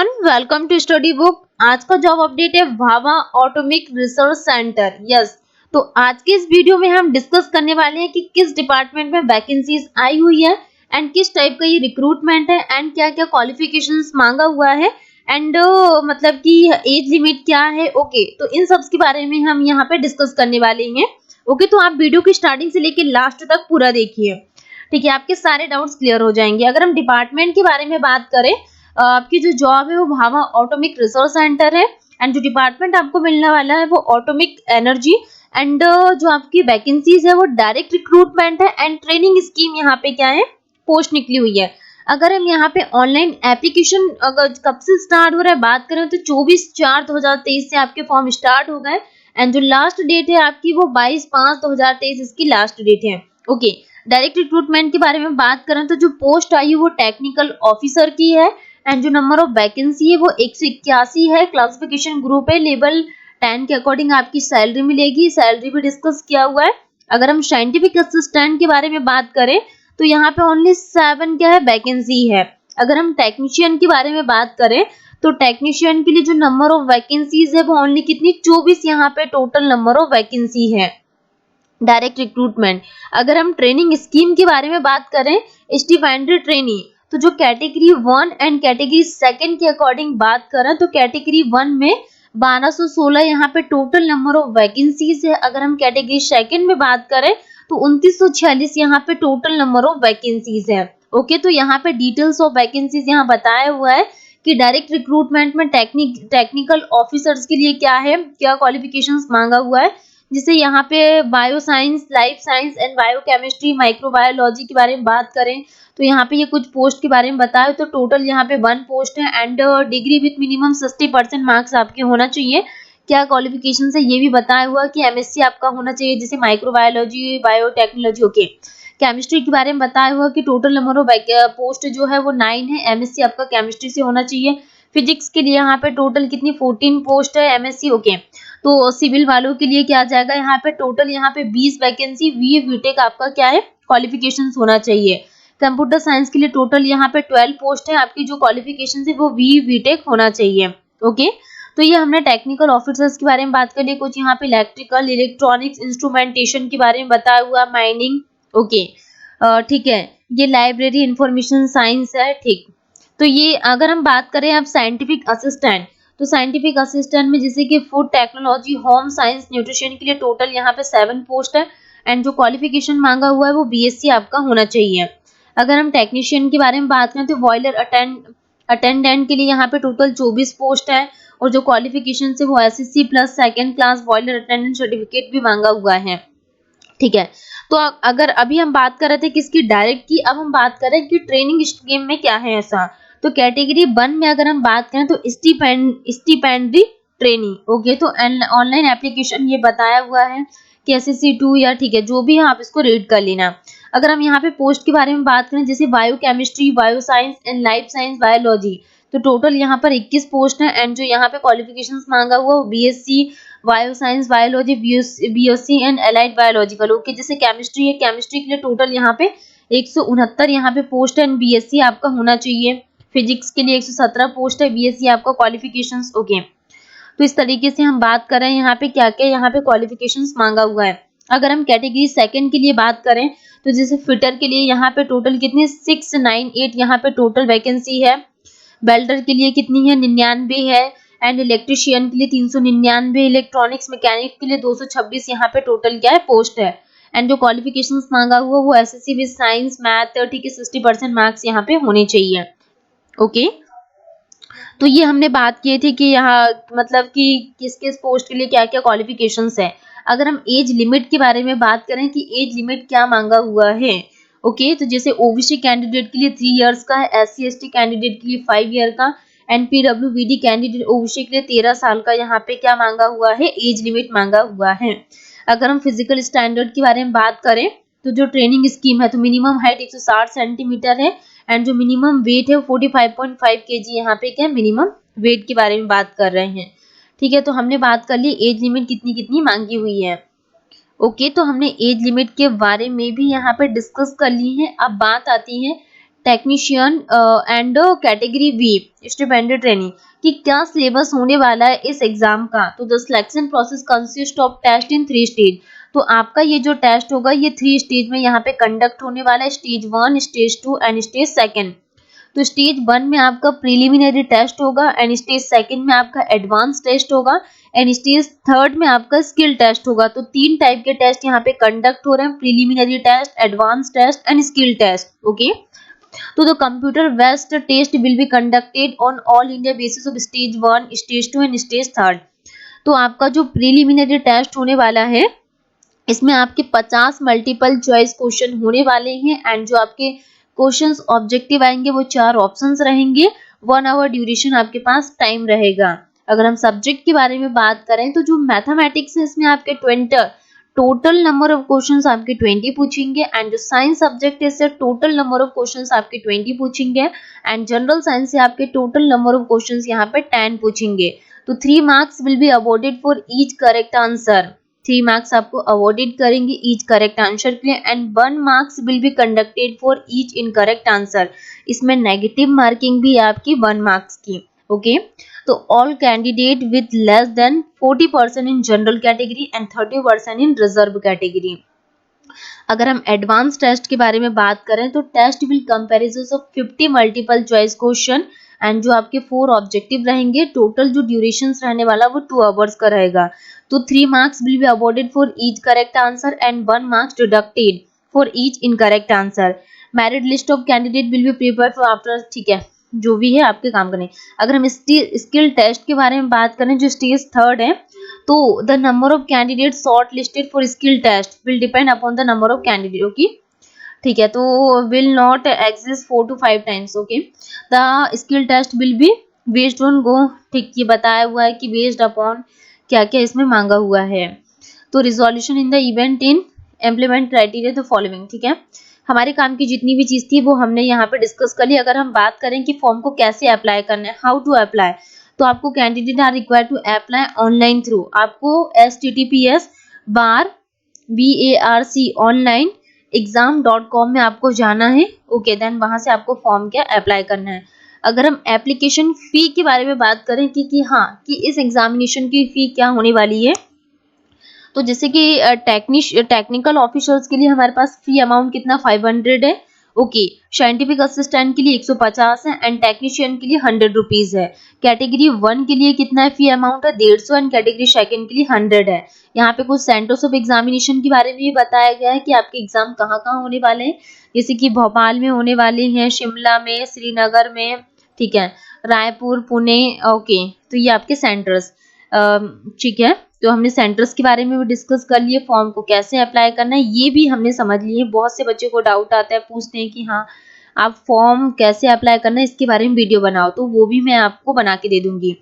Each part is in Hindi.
Everyone, welcome to study book. आज का जॉब अपडेट है Bhabha atomic research centre. Yes, तो आज के इस वीडियो में हम डिस्कस करने वाले हैं कि किस डिपार्टमेंट में वैकेंसीज आई हुई है एंड किस टाइप का ये रिक्रूटमेंट है एंड क्या क्या क्वालिफिकेशंस मांगा हुआ है एंड मतलब कि एज लिमिट क्या है। ओके, तो इन सब के बारे में हम यहाँ पे डिस्कस करने वाले हैं। ओके, तो आप वीडियो की स्टार्टिंग से लेकर लास्ट तक पूरा देखिए, ठीक है। आपके सारे डाउट्स क्लियर हो जाएंगे। अगर हम डिपार्टमेंट के बारे में बात करें, आपकी जो जॉब है वो भाभा एटॉमिक रिसर्च सेंटर है एंड जो डिपार्टमेंट आपको मिलने वाला है वो एटॉमिक एनर्जी एंड जो आपकी वैकेंसीज है वो डायरेक्ट रिक्रूटमेंट है एंड ट्रेनिंग स्कीम यहाँ पे क्या है, पोस्ट निकली हुई है। अगर हम यहाँ पे ऑनलाइन एप्लीकेशन अगर कब से स्टार्ट हो रहा है बात करें तो 24/4/2023 से आपके फॉर्म स्टार्ट हो गए एंड जो लास्ट डेट है आपकी वो 22/5/2023 इसकी लास्ट डेट है। ओके, डायरेक्ट रिक्रूटमेंट के बारे में बात करें तो जो पोस्ट आई है वो टेक्निकल ऑफिसर की है एंड जो नंबर ऑफ वैकेंसी है वो 181 है। क्लासिफिकेशन ग्रुप है, लेवल 10 के अकॉर्डिंग आपकी सैलरी मिलेगी, सैलरी भी डिस्कस किया हुआ है। अगर हम साइंटिफिक असिस्टेंट के बारे में बात करें तो यहाँ पे ओनली 7 क्या है वैकेंसी है। अगर हम टेक्नीशियन के बारे में बात करें तो टेक्नीशियन के लिए जो नंबर ऑफ वैकेंसीज है वो ओनली कितनी 24 यहाँ पे टोटल नंबर ऑफ वैकेंसी है डायरेक्ट रिक्रूटमेंट। अगर हम ट्रेनिंग स्कीम के बारे में बात करें, स्टिपेंडरी ट्रेनिंग, तो जो कैटेगरी 1 एंड कैटेगरी 2 के अकॉर्डिंग बात करें तो कैटेगरी 1 में 1216 यहाँ पे टोटल नंबर ऑफ वैकेंसीज है। अगर हम कैटेगरी 2 में बात करें तो 2946 यहाँ पे टोटल नंबर ऑफ वैकेंसीज है। ओके, तो यहाँ पे डिटेल्स ऑफ वैकेंसीज यहाँ बताया हुआ है कि डायरेक्ट रिक्रूटमेंट में टेक्निकल ऑफिसर्स के लिए क्या है, क्या क्वालिफिकेशंस मांगा हुआ है। जिसे यहाँ पे bio science, life science and biochemistry, microbiology के बारे में बात करें तो यहाँ पे ये कुछ पोस्ट के बारे में बताया तो टोटल यहाँ पे 1 पोस्ट है and degree with minimum 60% marks आपके होना चाहिए। क्या क्वालिफिकेशन है ये भी बताया हुआ कि एमएससी आपका होना चाहिए, जैसे माइक्रोबायोलॉजी, बायोटेक्नोलॉजी। ओके, केमिस्ट्री के बारे में बताया हुआ कि टोटल नंबर ऑफ पोस्ट जो है वो 9 है, एमएससी आपका केमिस्ट्री से होना चाहिए। फिजिक्स के लिए यहाँ पे टोटल कितनी 14 पोस्ट है एमएससी। ओके, तो सिविल वालों के लिए क्या आ जाएगा, यहाँ पे टोटल यहाँ पे 20 वैकेंसी, वी बीटेक आपका क्या है क्वालिफिकेशन होना चाहिए। कंप्यूटर साइंस के लिए टोटल यहाँ पे 12 पोस्ट है, आपकी जो क्वालिफिकेशन है वो वी बीटेक होना चाहिए। ओके, तो ये हमने टेक्निकल ऑफिसर्स के बारे में बात कर ली। कुछ यहाँ पे इलेक्ट्रिकल, इलेक्ट्रॉनिक्स, इंस्ट्रूमेंटेशन के बारे में बताया हुआ, माइनिंग। ओके, ठीक है, ये लाइब्रेरी इंफॉर्मेशन साइंस है। ठीक, तो ये अगर हम बात करें अब साइंटिफिक असिस्टेंट, तो साइंटिफिक असिस्टेंट में जैसे कि food technology, home science, nutrition के लिए टोटल यहाँ पे 7 पोस्ट है एंड जो क्वालिफिकेशन मांगा हुआ है वो बीएससी आपका होना चाहिए। अगर हम टेक्नीशियन के बारे में बात करें तो बॉयलर अटेंडेंट के लिए यहाँ पे टोटल 24 पोस्ट है और जो क्वालिफिकेशन है वो SSC plus 2nd class boiler attendant certificate भी मांगा हुआ है। ठीक है, तो अगर अभी हम बात कर रहे थे किसकी, डायरेक्ट की, अब हम बात करें कि ट्रेनिंग स्कीम में क्या है ऐसा। तो कैटेगरी 1 में अगर हम बात करें तो स्टिपेंडरी ट्रेनिंग। ओके, तो ऑनलाइन एप्लीकेशन ये बताया हुआ है कि एसएससी 2 या ठीक है जो भी है आप इसको रीड कर लेना। अगर हम यहाँ पे पोस्ट के बारे में बात करें जैसे biochemistry, bio science and life science, biology, तो टोटल यहाँ पर 21 पोस्ट है एंड जो यहाँ पे क्वालिफिकेशंस मांगा हुआ वो BSc bio science, biology, BSc and allied biological. Okay, जैसे केमिस्ट्री है, केमिस्ट्री के लिए टोटल यहाँ पे 169 यहाँ पे पोस्ट है एंड बीएससी आपका होना चाहिए। फिजिक्स के लिए 117 पोस्ट है, बीएससी आपका क्वालिफिकेशंस। ओके, तो इस तरीके से हम बात कर रहे हैं यहाँ पे क्या क्या यहाँ पे क्वालिफिकेशंस मांगा हुआ है। अगर हम कैटेगरी 2 के लिए बात करें तो जैसे फिटर के लिए यहाँ पे टोटल कितनी 698 यहाँ पे टोटल वैकेंसी है। वेल्डर के लिए कितनी है 99 है एंड इलेक्ट्रिशियन के लिए 399, इलेक्ट्रॉनिक्स मैकेनिक के लिए 226 यहाँ पे टोटल क्या है पोस्ट है एंड जो क्वालिफिकेशंस मांगा हुआ वो एसएससी विद साइंस, मैथ, ठीक है 60% मार्क्स यहाँ पे होने चाहिए। ओके, तो ये हमने बात की थी कि यहाँ मतलब कि किस किस पोस्ट के लिए क्या क्या क्वालिफिकेशंस है। अगर हम एज लिमिट के बारे में बात करें कि एज लिमिट क्या मांगा हुआ है। ओके, तो जैसे ओबीसी कैंडिडेट के लिए 3 इयर्स का है, एससी एसटी कैंडिडेट के लिए 5 ईयर का एंड पीडब्ल्यूबीडी कैंडिडेट ओबीसी के लिए 13 साल का यहाँ पे क्या मांगा हुआ है, एज लिमिट मांगा हुआ है। अगर हम फिजिकल स्टैंडर्ड के बारे में बात करें तो जो ट्रेनिंग स्कीम है तो मिनिमम हाइट 160 सेंटीमीटर है एंड जो मिनिमम वेट है 45.5 केजी यहाँ पे क्या मिनिमम वेट के बारे में बात कर रहे हैं। ठीक है, तो हमने बात कर ली एज लिमिट कितनी कितनी मांगी हुई है। ओके, तो हमने एज लिमिट के बारे में भी यहाँ पे डिस्कस कर ली है। अब बात आती है technician and category B student training कि क्या सिलेबस होने वाला है इस एग्जाम का। तो the selection process consist of test in 3 stage. तो आपका ये जो टेस्ट होगा ये 3 स्टेज में यहाँ पे कंडक्ट होने वाला है, स्टेज 1, स्टेज 2 एंड स्टेज 2। तो स्टेज 1 में आपका प्रिलिमिनरी टेस्ट होगा एंड स्टेज 2 में आपका एडवांस टेस्ट होगा एंड स्टेज 3 में आपका स्किल टेस्ट होगा। तो 3 टाइप के टेस्ट यहाँ पे कंडक्ट हो रहे हैं, preliminary test, advance test and skill test. Okay, तो the computer based test will be conducted on all India basis of stage 1, stage 2 and stage 3। तो आपका जो प्रिलिमिनरी टेस्ट होने वाला है इसमें आपके 50 मल्टीपल चॉइस क्वेश्चन होने वाले हैं एंड जो आपके क्वेश्चंस ऑब्जेक्टिव आएंगे वो 4 ऑप्शंस रहेंगे। 1 आवर ड्यूरेशन आपके पास टाइम रहेगा। अगर हम सब्जेक्ट के बारे में बात करें तो जो मैथमेटिक्स है इसमें आपके 20 टोटल नंबर ऑफ क्वेश्चंस आपके 20 पूछेंगे एंड जो साइंस सब्जेक्ट है इससे टोटल नंबर ऑफ क्वेश्चंस आपके 20 पूछेंगे एंड जनरल साइंस से आपके टोटल नंबर ऑफ क्वेश्चंस यहाँ पे 10 पूछेंगे। तो 3 marks will be awarded for each correct answer. 3 marks आपको अवॉर्डेड करेंगे ईच करेक्ट आंसर के लिए and 1 marks will be conducted for each incorrect answer. इसमें नेगेटिव मार्किंग भी है आपकी 1 मार्क्स की। ओके, तो all candidate with less than 40% in general category and 30% in reserve category. अगर हम एडवांस टेस्ट के बारे में बात करें तो test will comparison of 50 multiple choice question and जो आपके 4 ऑब्जेक्टिव रहेंगे। टोटल जो ड्यूरेशन रहने वाला वो 2 आवर्स का रहेगा। तो 3 marks will be awarded for each correct answer and 1 marks deducted for each incorrect answer. Merit list of candidate will be prepared for after, ठीक है, जो भी है आपके काम करने। अगर हम स्किल टेस्ट के बारे में बात करें जो स्टेज 3 है, तो the number of candidate shortlisted for skill test will depend upon the number of candidate. Okay, ठीक है, तो will not exist 4 to 5 times. Okay, the skill test will be based on go, ठीक, ये बताया हुआ है कि बेस्ड अपॉन क्या क्या इसमें मांगा हुआ है। तो resolution in the event in implement criteria the following, ठीक है, हमारे काम की जितनी भी चीज थी वो हमने यहाँ पे डिस्कस कर ली। अगर हम बात करें कि फॉर्म को कैसे अप्लाई करना है, हाउ टू अप्लाई, तो आपको candidate are required to apply online through, आपको https://barc online exam.com में आपको जाना है। ओके, देन वहां से आपको फॉर्म क्या अप्लाई करना है। अगर हम एप्लीकेशन फी के बारे में बात करें कि हाँ कि इस एग्जामिनेशन की फी क्या होने वाली है, तो जैसे कि टेक्निकल ऑफिसर्स के लिए हमारे पास फी अमाउंट कितना 500 है। ओके, साइंटिफिक असिस्टेंट के लिए 150 है एंड टेक्नीशियन के लिए 100 रुपीज है। कैटेगरी 1 के लिए कितना है फी अमाउंट है 150 एंड कैटेगरी 2 के लिए 100 है। यहाँ पे कुछ सेंटर्स ऑफ एग्जामिनेशन के बारे में भी बताया गया है कि आपके एग्जाम कहाँ कहाँ होने वाले हैं, जैसे कि भोपाल में होने वाले हैं, शिमला में, श्रीनगर में, ठीक है, रायपुर, पुणे। ओके, तो ये आपके सेंटर्स, ठीक है, तो हमने सेंटर्स के बारे में भी डिस्कस कर लिए, फॉर्म को कैसे अप्लाई करना है ये भी हमने समझ लिए। बहुत से बच्चों को डाउट आता है, पूछते हैं कि हाँ आप फॉर्म कैसे अप्लाई करना है इसके बारे में वीडियो बनाओ, तो वो भी मैं आपको बना के दे दूंगी।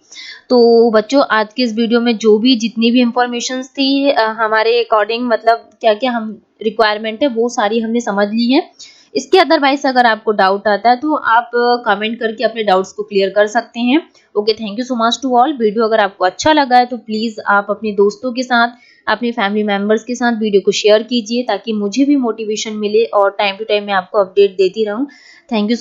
तो बच्चों आज के इस वीडियो में जो भी जितनी भी इंफॉर्मेशन थी हमारे अकॉर्डिंग, मतलब क्या क्या हम रिक्वायरमेंट है वो सारी हमने समझ ली है। इसके अदरवाइज अगर आपको डाउट आता है तो आप कमेंट करके अपने डाउट्स को क्लियर कर सकते हैं। Okay, thank you so much to all. Video अगर आपको अच्छा लगा है तो प्लीज आप अपने दोस्तों के साथ, अपने फैमिली मेंबर्स के साथ वीडियो को शेयर कीजिए ताकि मुझे भी मोटिवेशन मिले और टाइम टू टाइम मैं आपको अपडेट देती रहूं। Thank you.